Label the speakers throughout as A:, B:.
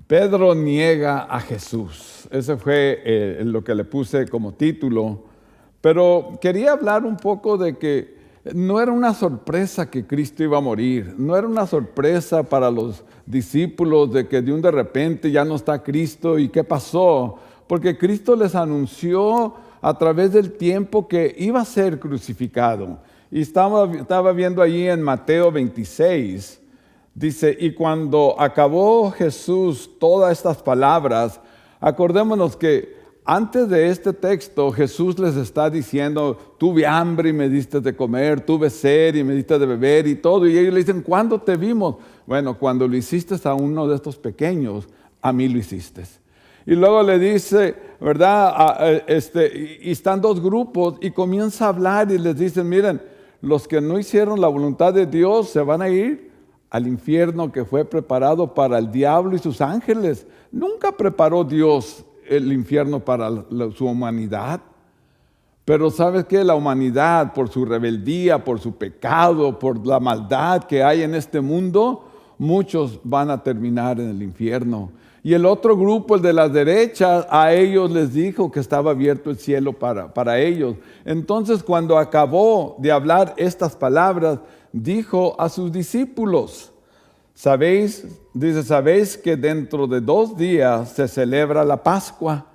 A: Pedro niega a Jesús. Ese fue lo que le puse como título. Pero quería hablar un poco de que no era una sorpresa que Cristo iba a morir. No era una sorpresa para los discípulos de que de repente ya no está Cristo. ¿Y qué pasó? Porque Cristo les anunció a través del tiempo que iba a ser crucificado. Y estaba viendo allí en Mateo 26. Dice, y cuando acabó Jesús todas estas palabras, acordémonos que antes de este texto Jesús les está diciendo, tuve hambre y me diste de comer, tuve sed y me diste de beber y todo. Y ellos le dicen, ¿cuándo te vimos? Bueno, cuando lo hiciste a uno de estos pequeños, a mí lo hiciste. Y luego le dice, ¿verdad? Y están dos grupos y comienza a hablar y les dicen, miren, los que no hicieron la voluntad de Dios se van a ir al infierno que fue preparado para el diablo y sus ángeles. Nunca preparó Dios el infierno para su humanidad. Pero ¿sabes qué? La humanidad, por su rebeldía, por su pecado, por la maldad que hay en este mundo, muchos van a terminar en el infierno. Y el otro grupo, el de la derecha, a ellos les dijo que estaba abierto el cielo para ellos. Entonces, cuando acabó de hablar estas palabras, dijo a sus discípulos, ¿sabéis que dentro de 2 días se celebra la Pascua?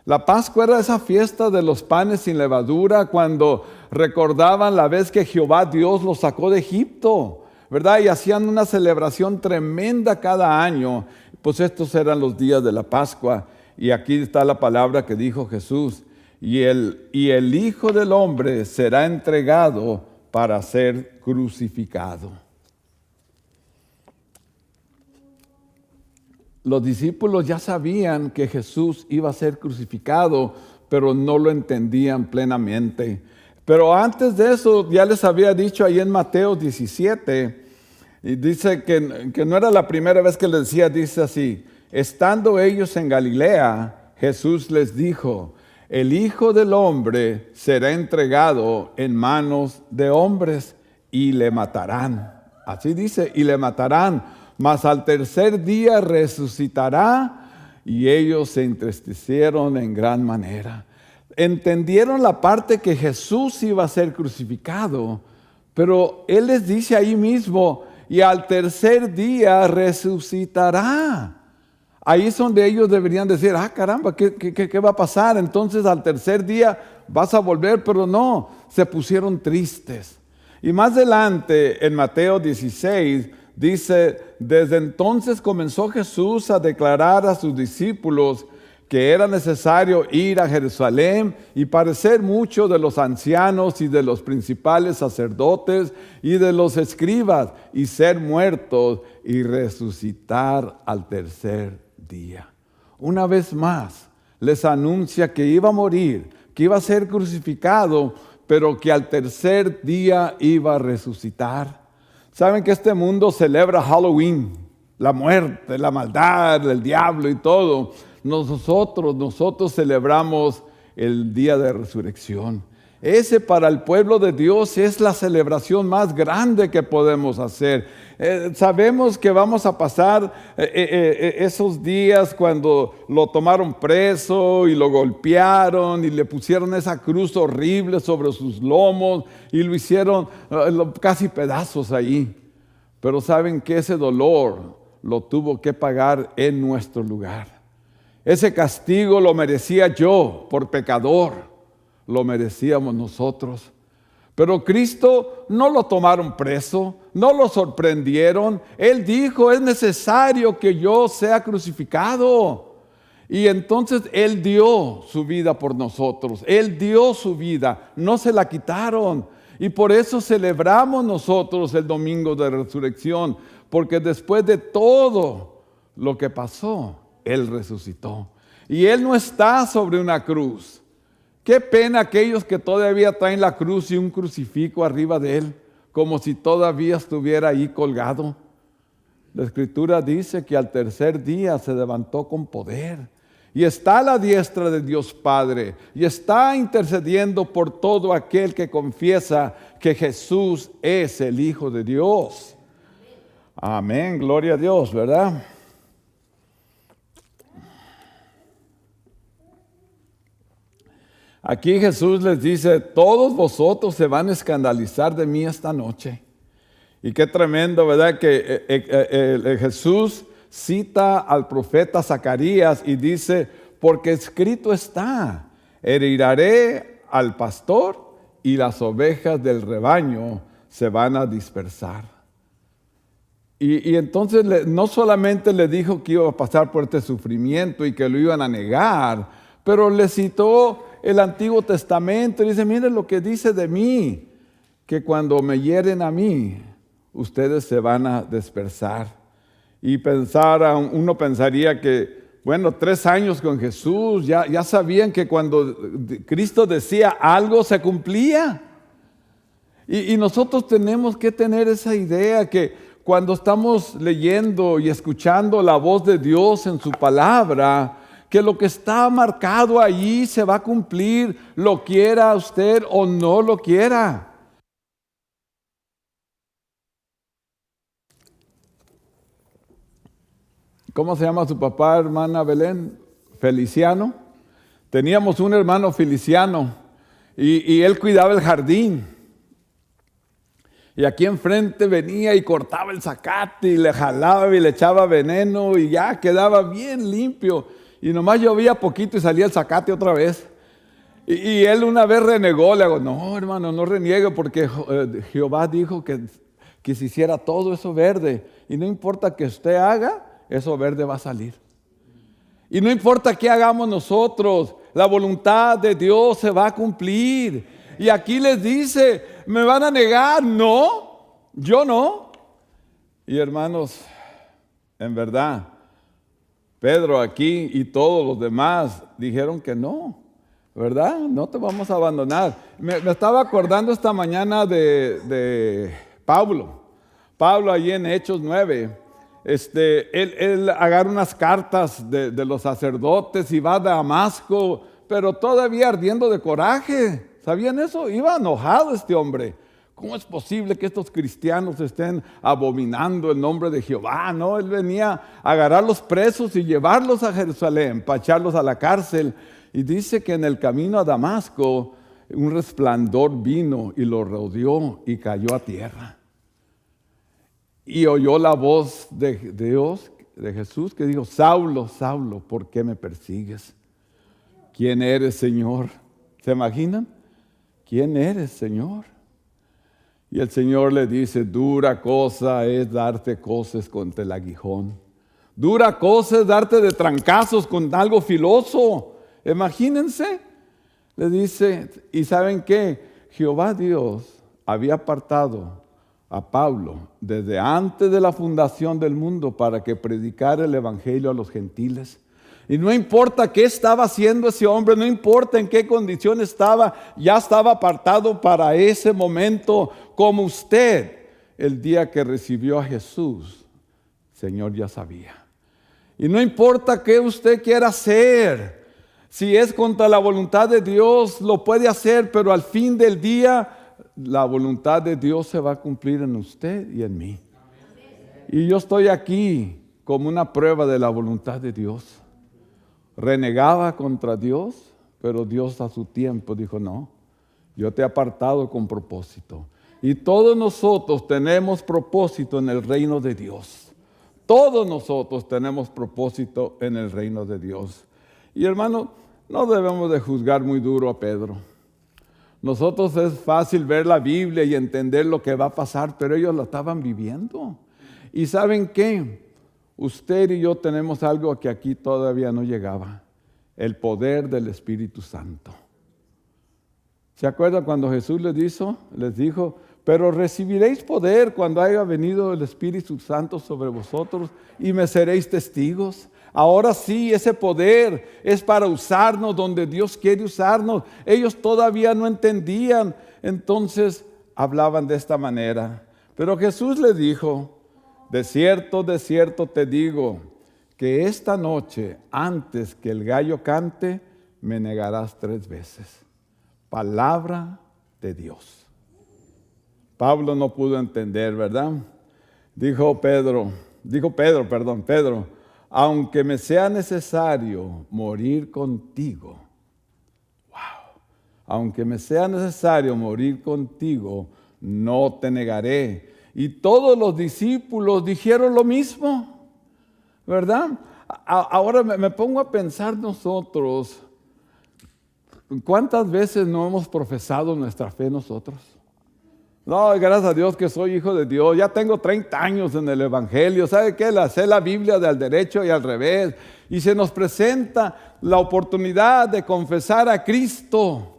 A: La Pascua era esa fiesta de los panes sin levadura, cuando recordaban la vez que Jehová Dios los sacó de Egipto, ¿verdad? Y hacían una celebración tremenda cada año. Pues estos eran los días de la Pascua. Y aquí está la palabra que dijo Jesús. Y el Hijo del Hombre será entregado para ser crucificado. Los discípulos ya sabían que Jesús iba a ser crucificado, pero no lo entendían plenamente. Pero antes de eso, ya les había dicho ahí en Mateo 17, y dice que no era la primera vez que les decía, dice así, estando ellos en Galilea, Jesús les dijo, el Hijo del Hombre será entregado en manos de hombres y le matarán. Así dice, y le matarán, mas al tercer día resucitará. Y ellos se entristecieron en gran manera. Entendieron la parte que Jesús iba a ser crucificado, pero Él les dice ahí mismo, y al tercer día resucitará. Ahí es donde ellos deberían decir, caramba, ¿qué va a pasar? Entonces al tercer día vas a volver, pero no, se pusieron tristes. Y más adelante en Mateo 16 dice, desde entonces comenzó Jesús a declarar a sus discípulos que era necesario ir a Jerusalén y padecer mucho de los ancianos y de los principales sacerdotes y de los escribas y ser muertos y resucitar al tercer día. Una vez más les anuncia que iba a morir, que iba a ser crucificado, pero que al tercer día iba a resucitar. Saben que este mundo celebra Halloween, la muerte, la maldad, el diablo y todo. Nosotros celebramos el día de resurrección. Ese para el pueblo de Dios es la celebración más grande que podemos hacer. Sabemos que vamos a pasar esos días cuando lo tomaron preso y lo golpearon y le pusieron esa cruz horrible sobre sus lomos y lo hicieron casi pedazos ahí. Pero saben que ese dolor lo tuvo que pagar en nuestro lugar. Ese castigo lo merecía yo por pecador, lo merecíamos nosotros. Pero Cristo no lo tomaron preso, no lo sorprendieron. Él dijo, es necesario que yo sea crucificado. Y entonces Él dio su vida por nosotros. Él dio su vida, no se la quitaron. Y por eso celebramos nosotros el domingo de resurrección, porque después de todo lo que pasó, Él resucitó. Y Él no está sobre una cruz. Qué pena aquellos que todavía traen la cruz y un crucifijo arriba de Él, como si todavía estuviera ahí colgado. La Escritura dice que al tercer día se levantó con poder. Y está a la diestra de Dios Padre. Y está intercediendo por todo aquel que confiesa que Jesús es el Hijo de Dios. Amén, gloria a Dios, ¿verdad? Aquí Jesús les dice, todos vosotros se van a escandalizar de mí esta noche. Y qué tremendo, ¿verdad? Que Jesús cita al profeta Zacarías y dice, porque escrito está, heriré al pastor y las ovejas del rebaño se van a dispersar. Y entonces no solamente le dijo que iba a pasar por este sufrimiento y que lo iban a negar, pero le citó el Antiguo Testamento y dice, miren lo que dice de mí, que cuando me hieren a mí, ustedes se van a dispersar. Y uno pensaría que, bueno, 3 años con Jesús, ya sabían que cuando Cristo decía algo se cumplía. Y nosotros tenemos que tener esa idea que cuando estamos leyendo y escuchando la voz de Dios en su palabra, que lo que está marcado allí se va a cumplir, lo quiera usted o no lo quiera. ¿Cómo se llama su papá, hermana Belén? Feliciano. Teníamos un hermano Feliciano y él cuidaba el jardín. Y aquí enfrente venía y cortaba el zacate y le jalaba y le echaba veneno y ya quedaba bien limpio. Y nomás llovía poquito y salía el zacate otra vez. Y él una vez renegó, le digo, no hermano, no reniegue porque Jehová dijo que se hiciera todo eso verde. Y no importa que usted haga, eso verde va a salir. Y no importa qué hagamos nosotros, la voluntad de Dios se va a cumplir. Y aquí les dice, ¿me van a negar? No, yo no. Y hermanos, en verdad, Pedro aquí y todos los demás dijeron que no, ¿verdad? No te vamos a abandonar. Me estaba acordando esta mañana de Pablo. Pablo allí en Hechos 9. Él agarra unas cartas de los sacerdotes y va a Damasco, pero todavía ardiendo de coraje. ¿Sabían eso? Iba enojado este hombre. ¿Cómo es posible que estos cristianos estén abominando el nombre de Jehová? No, él venía a agarrar los presos y llevarlos a Jerusalén, para echarlos a la cárcel. Y dice que en el camino a Damasco un resplandor vino y lo rodeó y cayó a tierra. Y oyó la voz de Dios, de Jesús, que dijo, Saulo, Saulo, ¿por qué me persigues? ¿Quién eres, Señor? ¿Se imaginan? ¿Quién eres, Señor? Y el Señor le dice, dura cosa es darte coces contra el aguijón. Dura cosa es darte de trancazos con algo filoso. Imagínense. Le dice, ¿y saben qué? Jehová Dios había apartado a Pablo desde antes de la fundación del mundo para que predicara el evangelio a los gentiles. Y no importa qué estaba haciendo ese hombre, no importa en qué condición estaba, ya estaba apartado para ese momento, como usted, el día que recibió a Jesús, Señor ya sabía. Y no importa qué usted quiera hacer, si es contra la voluntad de Dios, lo puede hacer, pero al fin del día, la voluntad de Dios se va a cumplir en usted y en mí. Y yo estoy aquí como una prueba de la voluntad de Dios. Renegaba contra Dios, pero Dios a su tiempo dijo, no, yo te he apartado con propósito. Y todos nosotros tenemos propósito en el reino de Dios. Todos nosotros tenemos propósito en el reino de Dios. Y hermano, no debemos de juzgar muy duro a Pedro. Nosotros es fácil ver la Biblia y entender lo que va a pasar, pero ellos lo estaban viviendo. ¿Y saben qué? Usted y yo tenemos algo que aquí todavía no llegaba, el poder del Espíritu Santo. ¿Se acuerdan cuando Jesús les dijo, pero recibiréis poder cuando haya venido el Espíritu Santo sobre vosotros y me seréis testigos? Ahora sí, ese poder es para usarnos donde Dios quiere usarnos. Ellos todavía no entendían, entonces hablaban de esta manera. Pero Jesús les dijo, de cierto te digo, que esta noche, antes que el gallo cante, me negarás 3 veces. Palabra de Dios. Pablo no pudo entender, ¿verdad? Dijo Pedro, aunque me sea necesario morir contigo. Wow. aunque me sea necesario morir contigo, no te negaré. Y todos los discípulos dijeron lo mismo, ¿verdad? Ahora me pongo a pensar nosotros, ¿cuántas veces no hemos profesado nuestra fe nosotros? No, gracias a Dios que soy hijo de Dios, ya tengo 30 años en el Evangelio, ¿sabe qué? Sé la Biblia del derecho y al revés, y se nos presenta la oportunidad de confesar a Cristo.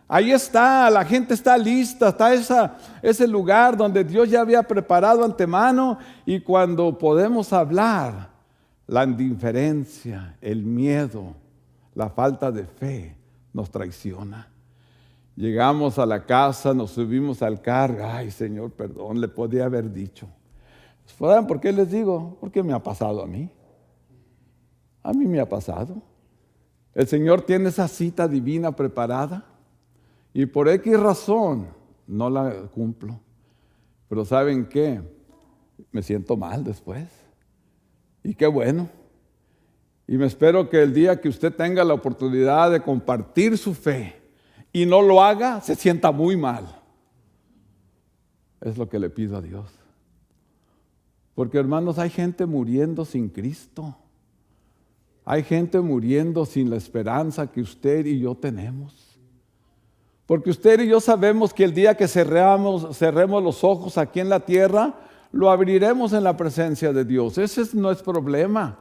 A: Ahí está, la gente está lista, está ese lugar donde Dios ya había preparado antemano, y cuando podemos hablar, la indiferencia, el miedo, la falta de fe nos traiciona. Llegamos a la casa, nos subimos al carro. Ay, Señor, perdón, le podía haber dicho. ¿Saben por qué les digo? Porque me ha pasado a mí. A mí me ha pasado. El Señor tiene esa cita divina preparada y por X razón no la cumplo. Pero ¿saben qué? Me siento mal después. Y qué bueno. Y me espero que el día que usted tenga la oportunidad de compartir su fe y no lo haga, se sienta muy mal. Es lo que le pido a Dios. Porque hermanos, hay gente muriendo sin Cristo. Hay gente muriendo sin la esperanza que usted y yo tenemos. Porque usted y yo sabemos que el día que cerremos los ojos aquí en la tierra, lo abriremos en la presencia de Dios. Ese no es problema.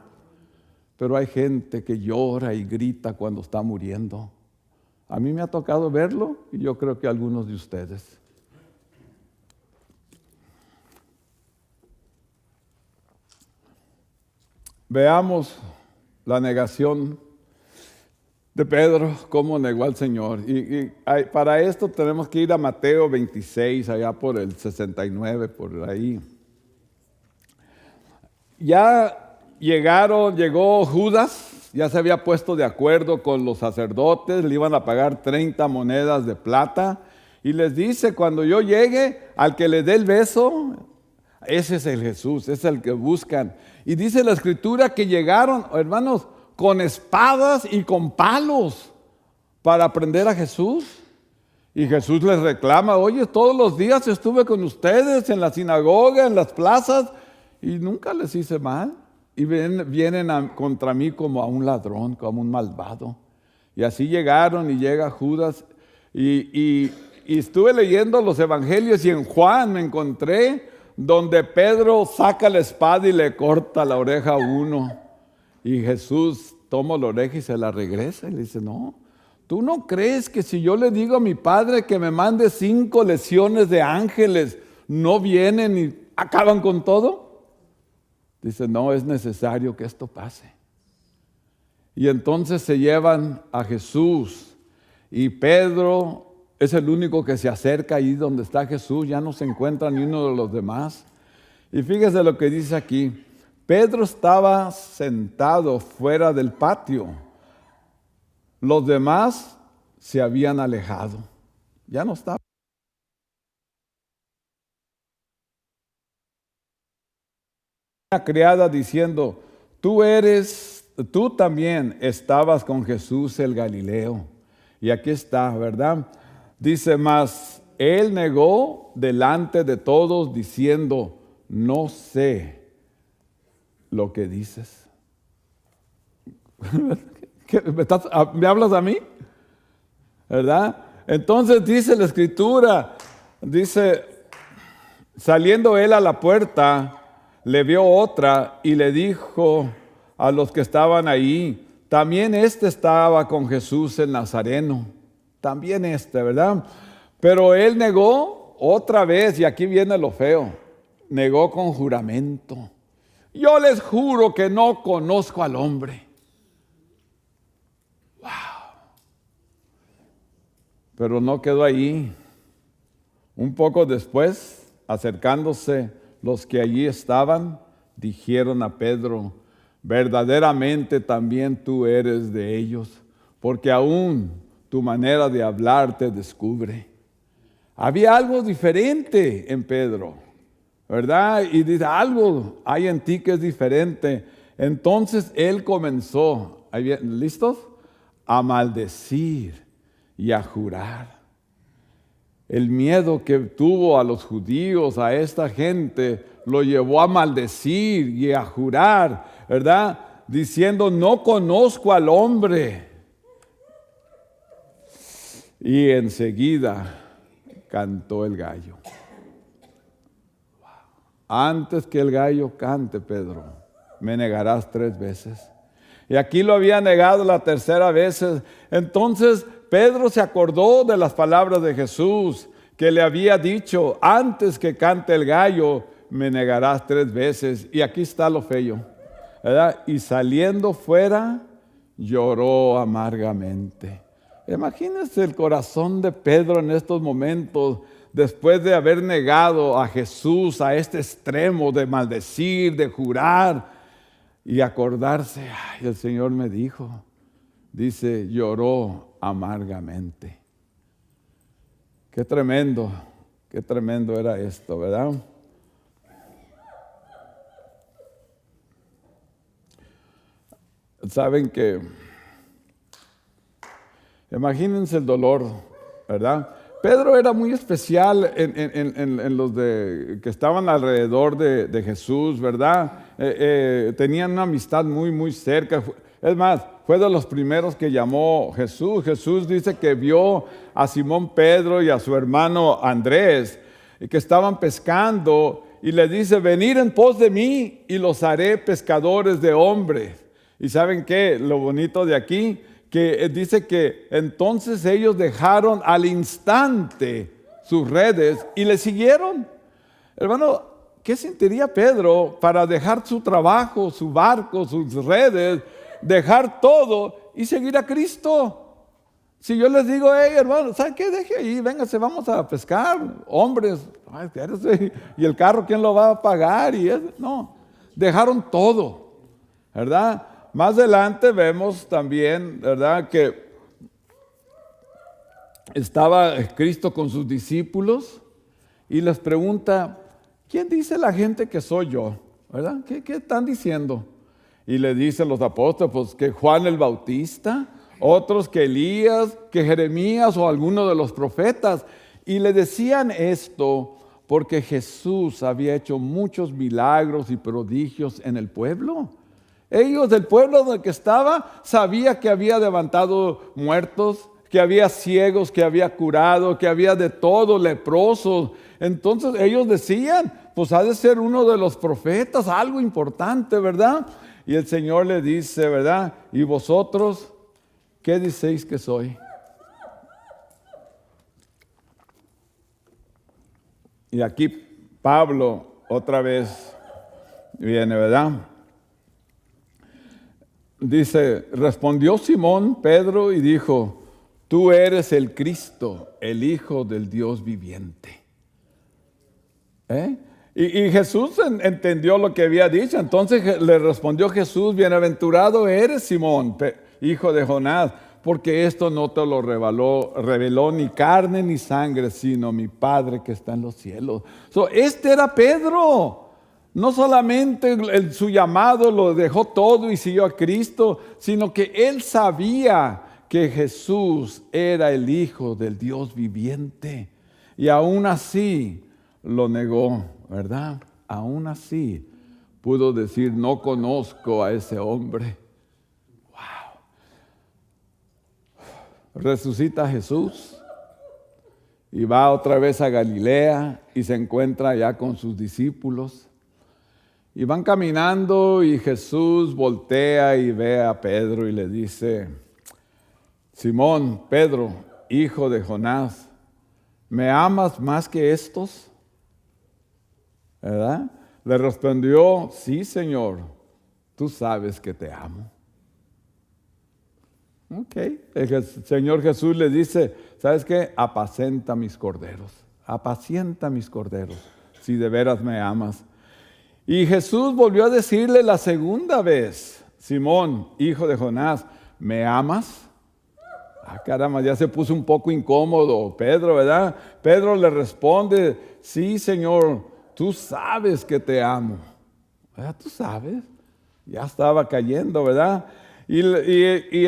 A: Pero hay gente que llora y grita cuando está muriendo. A mí me ha tocado verlo y yo creo que algunos de ustedes. Veamos la negación de Pedro, cómo negó al Señor. Y para esto tenemos que ir a Mateo 26, allá por el 69, por ahí. Llegó Judas, ya se había puesto de acuerdo con los sacerdotes, le iban a pagar 30 monedas de plata, y les dice, cuando yo llegue, al que le dé el beso, ese es el Jesús, ese es el que buscan. Y dice la Escritura que llegaron, hermanos, con espadas y con palos para prender a Jesús. Y Jesús les reclama, oye, todos los días estuve con ustedes en la sinagoga, en las plazas, y nunca les hice mal. Y vienen contra mí como a un ladrón, como un malvado. Y así llegaron y llega Judas. Y estuve leyendo los evangelios y en Juan me encontré donde Pedro saca la espada y le corta la oreja a uno. Y Jesús toma la oreja y se la regresa y le dice, no, ¿tú no crees que si yo le digo a mi Padre que me mande 5 legiones de ángeles, no vienen y acaban con todo? Dice, no, es necesario que esto pase. Y entonces se llevan a Jesús y Pedro es el único que se acerca ahí donde está Jesús, ya no se encuentra ni uno de los demás. Y fíjese lo que dice aquí, Pedro estaba sentado fuera del patio, los demás se habían alejado, ya no estaba. Una criada diciendo, tú también estabas con Jesús el Galileo. Y aquí está, ¿verdad? Dice, mas él negó delante de todos diciendo, no sé lo que dices. ¿Me hablas a mí? ¿Verdad? Entonces dice la Escritura, dice, saliendo él a la puerta, le vio otra y le dijo a los que estaban ahí, también estaba con Jesús el Nazareno, también ¿verdad? Pero él negó otra vez, y aquí viene lo feo, negó con juramento. Yo les juro que no conozco al hombre. Wow. Pero no quedó ahí. Un poco después, acercándose los que allí estaban, dijeron a Pedro, verdaderamente también tú eres de ellos, porque aún tu manera de hablar te descubre. Había algo diferente en Pedro, ¿verdad? Y dice, algo hay en ti que es diferente. Entonces él comenzó, ¿listos? A maldecir y a jurar. El miedo que tuvo a los judíos, a esta gente, lo llevó a maldecir y a jurar, ¿verdad? Diciendo, no conozco al hombre. Y enseguida cantó el gallo. Antes que el gallo cante, Pedro, me negarás 3 veces. Y aquí lo había negado la tercera vez. Entonces Pedro se acordó de las palabras de Jesús que le había dicho, antes que cante el gallo, me negarás 3 veces. Y aquí está lo feo, ¿verdad? Y saliendo fuera, lloró amargamente. Imagínense el corazón de Pedro en estos momentos, después de haber negado a Jesús a este extremo de maldecir, de jurar, y acordarse, ay, el Señor me dijo, dice, lloró amargamente. Qué tremendo era esto, ¿verdad? Saben que, imagínense el dolor, ¿verdad? Pedro era muy especial en los que estaban alrededor de Jesús, ¿verdad? Tenían una amistad muy, muy cerca. Es más, fue de los primeros que llamó Jesús. Jesús dice que vio a Simón Pedro y a su hermano Andrés, que estaban pescando, y le dice, venid en pos de mí y los haré pescadores de hombres. ¿Y saben qué? Lo bonito de aquí, que dice que entonces ellos dejaron al instante sus redes y le siguieron. Hermano, ¿qué sentiría Pedro para dejar su trabajo, su barco, sus redes, dejar todo y seguir a Cristo? Si yo les digo, hey hermano, ¿saben qué? Deje ahí, véngase, vamos a pescar, hombres, ay, y el carro, ¿quién lo va a pagar? No, dejaron todo, ¿verdad? Más adelante vemos también, ¿verdad?, que estaba Cristo con sus discípulos y les pregunta, ¿quién dice la gente que soy yo? ¿Verdad? ¿Qué están diciendo? Y le dicen los apóstoles, pues que Juan el Bautista, otros que Elías, que Jeremías o alguno de los profetas. Y le decían esto porque Jesús había hecho muchos milagros y prodigios en el pueblo. Ellos del pueblo donde que estaba, sabía que había levantado muertos, que había ciegos, que había curado, que había de todo, leprosos. Entonces ellos decían, pues ha de ser uno de los profetas, algo importante, ¿verdad? Y el Señor le dice, ¿verdad? ¿Y vosotros qué decéis que soy? Y aquí Pablo otra vez viene, ¿verdad? Dice, respondió Simón Pedro y dijo, tú eres el Cristo, el Hijo del Dios viviente. Y Jesús entendió lo que había dicho. Entonces le respondió Jesús, bienaventurado eres Simón, hijo de Jonás, porque esto no te lo reveló ni carne ni sangre, sino mi Padre que está en los cielos. Este era Pedro. No solamente su llamado lo dejó todo y siguió a Cristo, sino que él sabía que Jesús era el Hijo del Dios viviente. Y aún así lo negó, ¿verdad? Aún así pudo decir, no conozco a ese hombre. ¡Wow! Resucita Jesús y va otra vez a Galilea y se encuentra ya con sus discípulos. Y van caminando y Jesús voltea y ve a Pedro y le dice, Simón, Pedro, hijo de Jonás, ¿me amas más que estos? ¿Verdad? Le respondió, sí, Señor, tú sabes que te amo. Ok, el Señor Jesús le dice, ¿sabes qué? Apacienta mis corderos, si de veras me amas. Y Jesús volvió a decirle la segunda vez, Simón, hijo de Jonás, ¿me amas? Caramba, ya se puso un poco incómodo Pedro, ¿verdad? Pedro le responde, sí, Señor, tú sabes que te amo. ¿Verdad? ¿Tú sabes? Ya estaba cayendo, ¿verdad? Y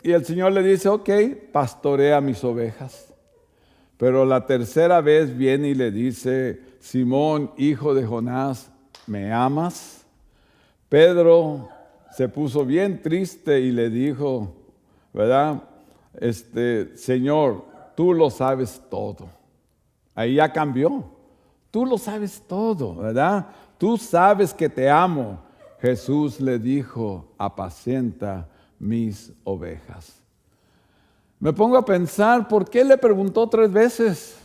A: Y el Señor le dice, ok, pastorea mis ovejas. Pero la tercera vez viene y le dice, Simón, hijo de Jonás, ¿me amas? Pedro se puso bien triste y le dijo, ¿verdad? Señor, tú lo sabes todo. Ahí ya cambió. Tú lo sabes todo, ¿verdad? Tú sabes que te amo. Jesús le dijo, apacienta mis ovejas. Me pongo a pensar, ¿por qué le preguntó 3 veces?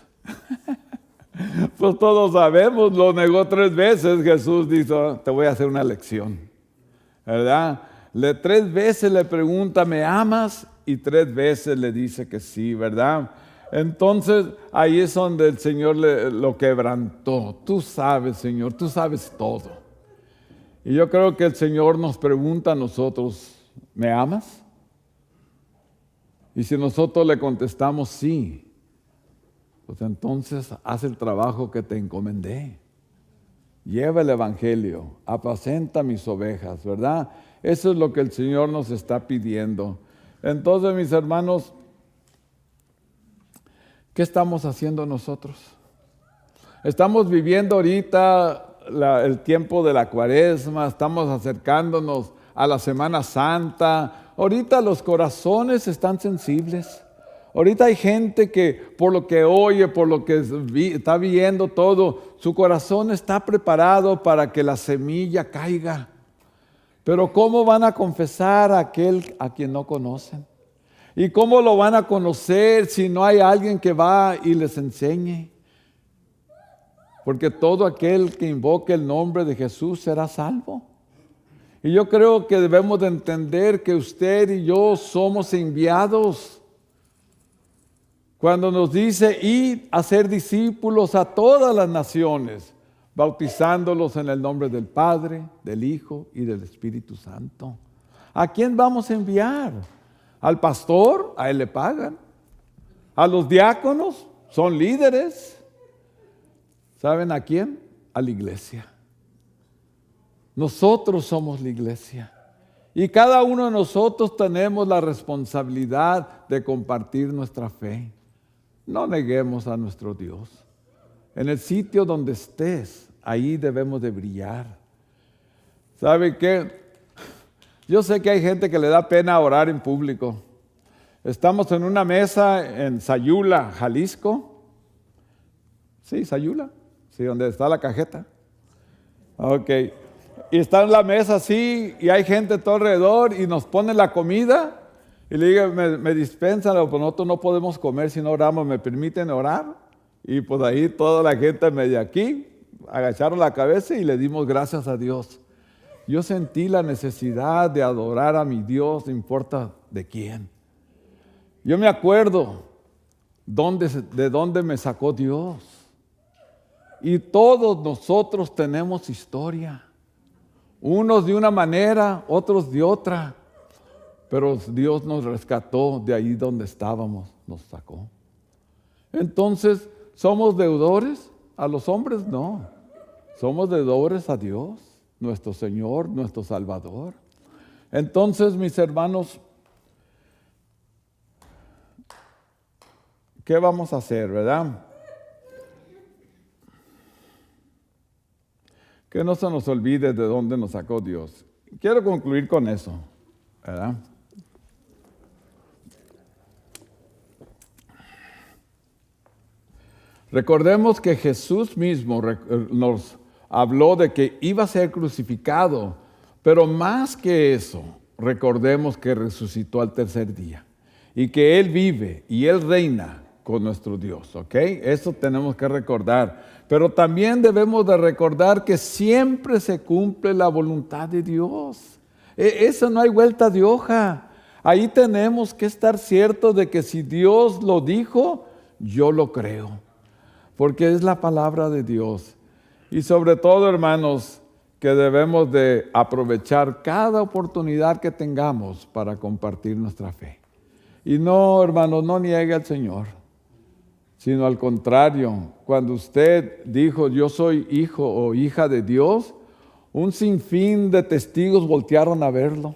A: Pues todos sabemos, lo negó 3 veces. Jesús dijo, te voy a hacer una lección, ¿verdad? 3 veces le pregunta, ¿me amas? Y 3 veces le dice que sí, ¿verdad? Entonces, ahí es donde el Señor lo quebrantó. Tú sabes, Señor, tú sabes todo. Y yo creo que el Señor nos pregunta a nosotros, ¿me amas? Y si nosotros le contestamos sí, pues entonces haz el trabajo que te encomendé. Lleva el evangelio, apacenta mis ovejas, ¿verdad? Eso es lo que el Señor nos está pidiendo. Entonces, mis hermanos, ¿qué estamos haciendo nosotros? Estamos viviendo ahorita el tiempo de la Cuaresma, estamos acercándonos a la Semana Santa. Ahorita los corazones están sensibles. Ahorita hay gente que por lo que oye, por lo que está viendo todo, su corazón está preparado para que la semilla caiga. Pero ¿cómo van a confesar a aquel a quien no conocen? ¿Y cómo lo van a conocer si no hay alguien que va y les enseñe? Porque todo aquel que invoque el nombre de Jesús será salvo. Y yo creo que debemos de entender que usted y yo somos enviados. Cuando nos dice ir a ser discípulos a todas las naciones, bautizándolos en el nombre del Padre, del Hijo y del Espíritu Santo. ¿A quién vamos a enviar? ¿Al pastor? A él le pagan. ¿A los diáconos? Son líderes. ¿Saben a quién? A la iglesia. Nosotros somos la iglesia. Y cada uno de nosotros tenemos la responsabilidad de compartir nuestra fe. No neguemos a nuestro Dios. En el sitio donde estés, ahí debemos de brillar. ¿Sabe qué? Yo sé que hay gente que le da pena orar en público. Estamos en una mesa en Sayula, Jalisco. Sí, Sayula. Sí, donde está la cajeta. Ok. Y está en la mesa así, y hay gente todo alrededor, y nos ponen la comida. Y le digo, me dispensan, pues nosotros no podemos comer si no oramos, ¿me permiten orar? Y pues ahí toda la gente medio aquí, agacharon la cabeza y le dimos gracias a Dios. Yo sentí la necesidad de adorar a mi Dios, no importa de quién. Yo me acuerdo de dónde me sacó Dios. Y todos nosotros tenemos historia. Unos de una manera, otros de otra. Pero Dios nos rescató de ahí donde estábamos, nos sacó. Entonces, ¿somos deudores? A los hombres no. Somos deudores a Dios, nuestro Señor, nuestro Salvador. Entonces, mis hermanos, ¿qué vamos a hacer, verdad? Que no se nos olvide de dónde nos sacó Dios. Quiero concluir con eso, ¿verdad? Recordemos que Jesús mismo nos habló de que iba a ser crucificado, pero más que eso, recordemos que resucitó al tercer día y que Él vive y Él reina con nuestro Dios, ¿ok? Eso tenemos que recordar. Pero también debemos de recordar que siempre se cumple la voluntad de Dios. Eso no hay vuelta de hoja. Ahí tenemos que estar ciertos de que si Dios lo dijo, yo lo creo. Porque es la palabra de Dios. Y sobre todo, hermanos, que debemos de aprovechar cada oportunidad que tengamos para compartir nuestra fe. Y no, hermanos, no niegue al Señor, sino al contrario. Cuando usted dijo, yo soy hijo o hija de Dios, un sinfín de testigos voltearon a verlo.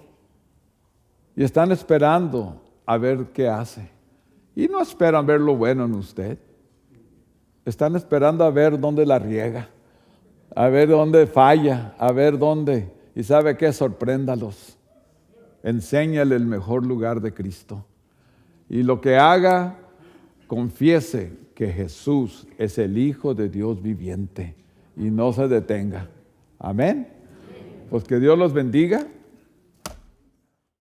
A: Y están esperando a ver qué hace. Y no esperan ver lo bueno en usted. Están esperando a ver dónde la riega, a ver dónde falla, a ver dónde. Y sabe qué, sorpréndalos. Enséñale el mejor lugar de Cristo. Y lo que haga, confiese que Jesús es el Hijo de Dios viviente y no se detenga. Amén. Pues que Dios los bendiga.